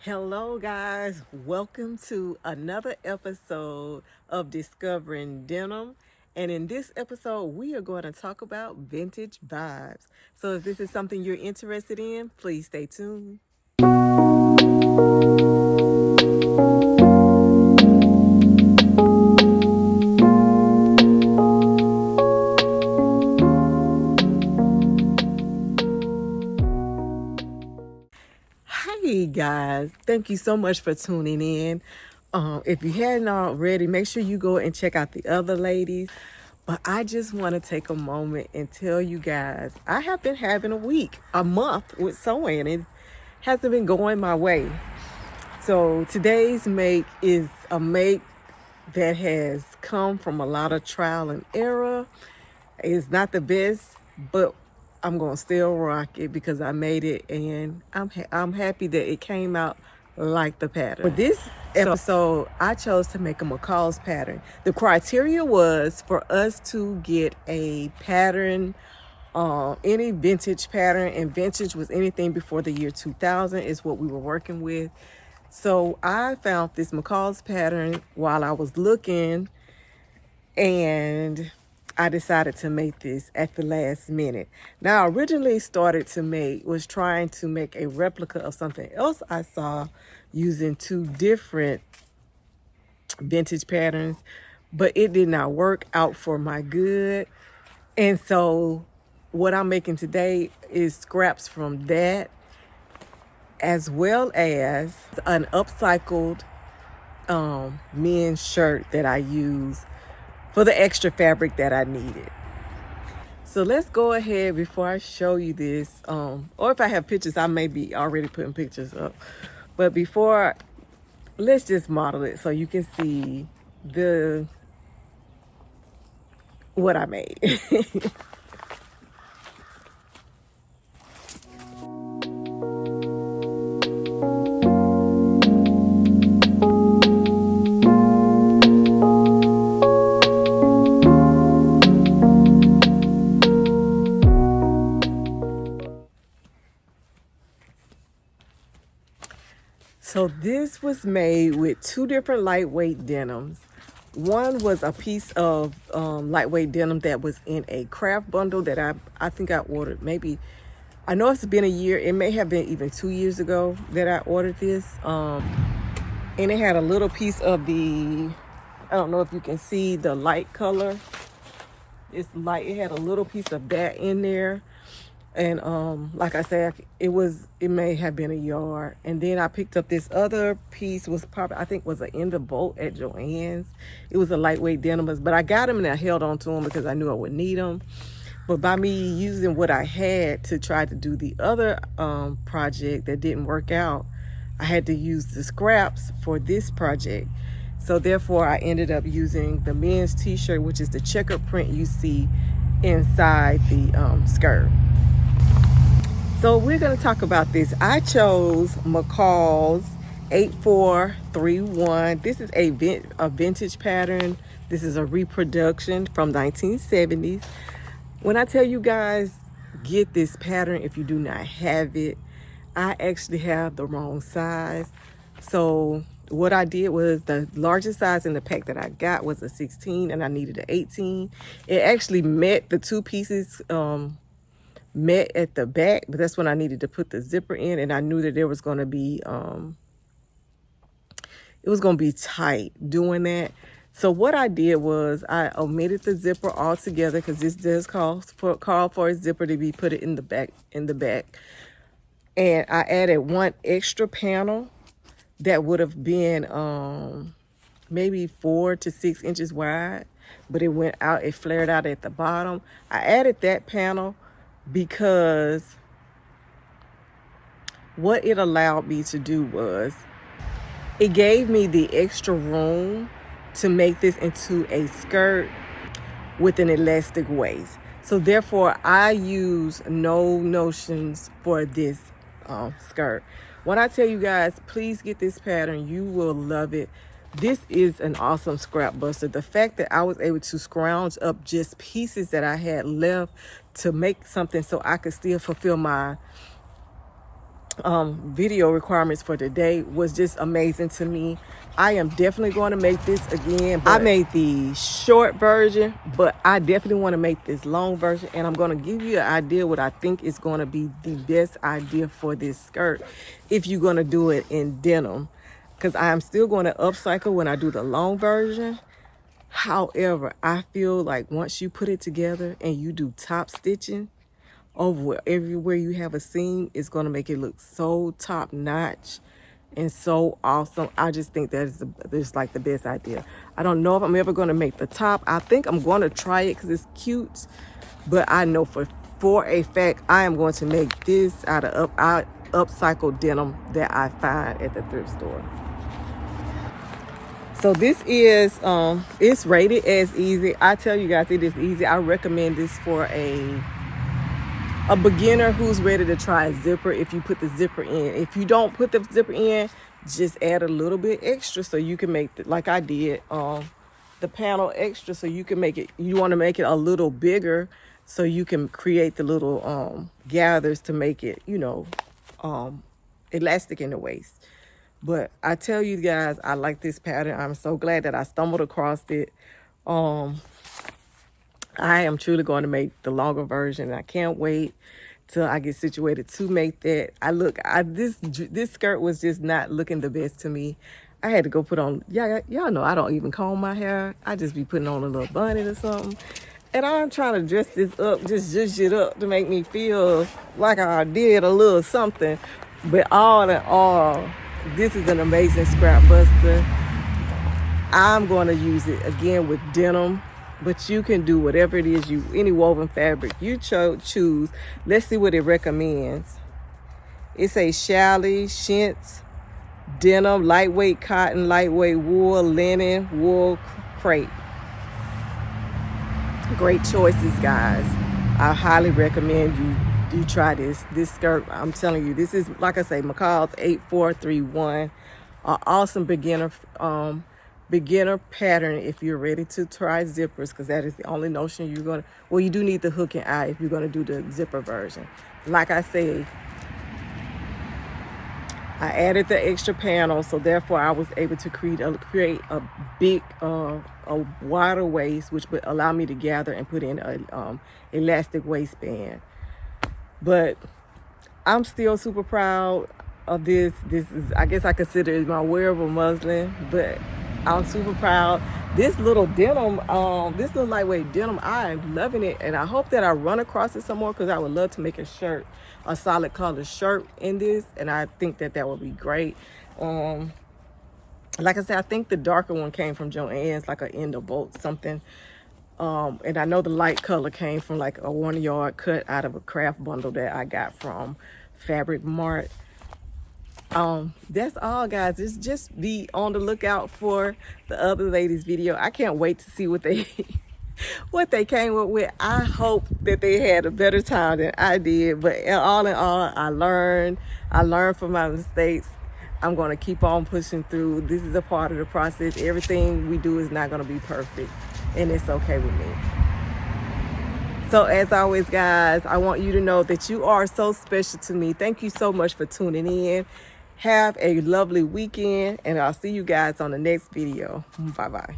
Hello, guys. Welcome to another episode of Discovering Denim. And in this episode, we are going to talk about vintage vibes. So if this is something you're interested in, please stay tuned. Hey guys, thank you so much for tuning in. If you hadn't already, make sure you go and check out the other ladies. But I just want to take a moment and tell you guys, I have been having a month with sewing, and it hasn't been going my way. So today's make is a make that has come from a lot of trial and error. It's not the best, but I'm gonna still rock it because I made it, and I'm happy that it came out like the pattern. For this episode, I chose to make a McCalls pattern. The criteria was for us to get a pattern, any vintage pattern, and vintage was anything before the year 2000 is what we were working with. So I found this McCalls pattern while I was looking, and I decided to make this at the last minute. Now, I originally was trying to make a replica of something else I saw using two different vintage patterns, but it did not work out for my good. And so what I'm making today is scraps from that, as well as an upcycled men's shirt that I use for the extra fabric that I needed. So let's go ahead before I show you this, or if I have pictures, I may be already putting pictures up. But let's just model it so you can see what I made. So this was made with two different lightweight denims. One was a piece of lightweight denim that was in a craft bundle that I think I ordered maybe, I know it's been a year, it may have been even 2 years ago that I ordered this. And it had a little piece of I don't know if you can see the light color. It's light, it had a little piece of that in there. And like I said, it may have been a yard. And then I picked up this other piece, I think was an end of bolt at Joann's. It was a lightweight denim, but I got them and I held on to them because I knew I would need them. But by me using what I had to try to do the other project that didn't work out, I had to use the scraps for this project. So therefore I ended up using the men's t-shirt, which is the checker print you see inside the skirt. So we're going to talk about this. I chose McCalls 8431. This is a vintage pattern. This is a reproduction from 1970s. When I tell you guys, get this pattern if you do not have it, I actually have the wrong size. So what I did was, the largest size in the pack that I got was a 16 and I needed an 18. It actually met the two pieces, met at the back, but that's when I needed to put the zipper in, and I knew that there was going to be it was going to be tight doing that. So what I did was I omitted the zipper altogether, because this does call for a zipper to be put in the back, and I added one extra panel that would have been maybe 4 to 6 inches wide, but it flared out at the bottom. I added that panel because what it allowed me to do was, it gave me the extra room to make this into a skirt with an elastic waist. So therefore I use no notions for this skirt. When I tell you guys, please get this pattern, you will love it. This is an awesome scrap buster. The fact that I was able to scrounge up just pieces that I had left to make something so I could still fulfill my video requirements for today was just amazing to me. I am definitely going to make this again. I made the short version, but I definitely want to make this long version, and I'm going to give you an idea what I think is going to be the best idea for this skirt if you're going to do it in denim, because I am still going to upcycle when I do the long version. However, I feel like once you put it together and you do top stitching over everywhere you have a seam, it's going to make it look so top notch and so awesome. I just think that is like the best idea. I don't know if I'm ever going to make the top. I think I'm going to try it because it's cute, but I know for a fact I am going to make this out of upcycled denim that I find at the thrift store. So this is it's rated as easy. I tell you guys, it is easy. I recommend this for a beginner who's ready to try a zipper. If you put the zipper in, if you don't put the zipper in, just add a little bit extra so you can make like I did the panel extra, so you can make it, you want to make it a little bigger so you can create the little gathers to make it, you know, elastic in the waist. But I tell you guys, I like this pattern. I'm so glad that I stumbled across it. I am truly going to make the longer version. I can't wait till I get situated to make that. This skirt was just not looking the best to me. I had to go put on, y'all know I don't even comb my hair. I just be putting on a little bonnet or something. And I'm trying to dress this up, just zhuzh it up to make me feel like I did a little something. But all in all, this is an amazing scrap buster. I'm going to use it again with denim, but you can do whatever it is, any woven fabric you choose. Let's see what it recommends. It says challis, chintz, denim, lightweight cotton, lightweight wool, linen, wool, crepe. Great choices, guys. I highly recommend you try this skirt. I'm telling you, this is, like I say, McCalls 8431, an awesome beginner pattern if you're ready to try zippers, because that is the only notion you're gonna, well, you do need the hook and eye if you're gonna do the zipper version. Like I say, I added the extra panel, so therefore I was able to create a big a wider waist, which would allow me to gather and put in a elastic waistband. But I'm still super proud of this. This is, I guess I consider it my wearable muslin, but I'm super proud. This little denim, this little lightweight denim, I'm loving it. And I hope that I run across it some more, because I would love to make a shirt, a solid color shirt in this. And I think that would be great. Like I said, I think the darker one came from Joann's, like an end of bolt something. And I know the light color came from like a 1 yard cut out of a craft bundle that I got from Fabric Mart. That's all, guys. Just be on the lookout for the other ladies' video. I can't wait to see what they what they came up with. I hope that they had a better time than I did. But all in all, I learned from my mistakes. I'm going to keep on pushing through. This is a part of the process. Everything we do is not going to be perfect, and it's okay with me. So as always, guys, I want you to know that you are so special to me. Thank you so much for tuning in. Have a lovely weekend, and I'll see you guys on the next video. Bye-bye.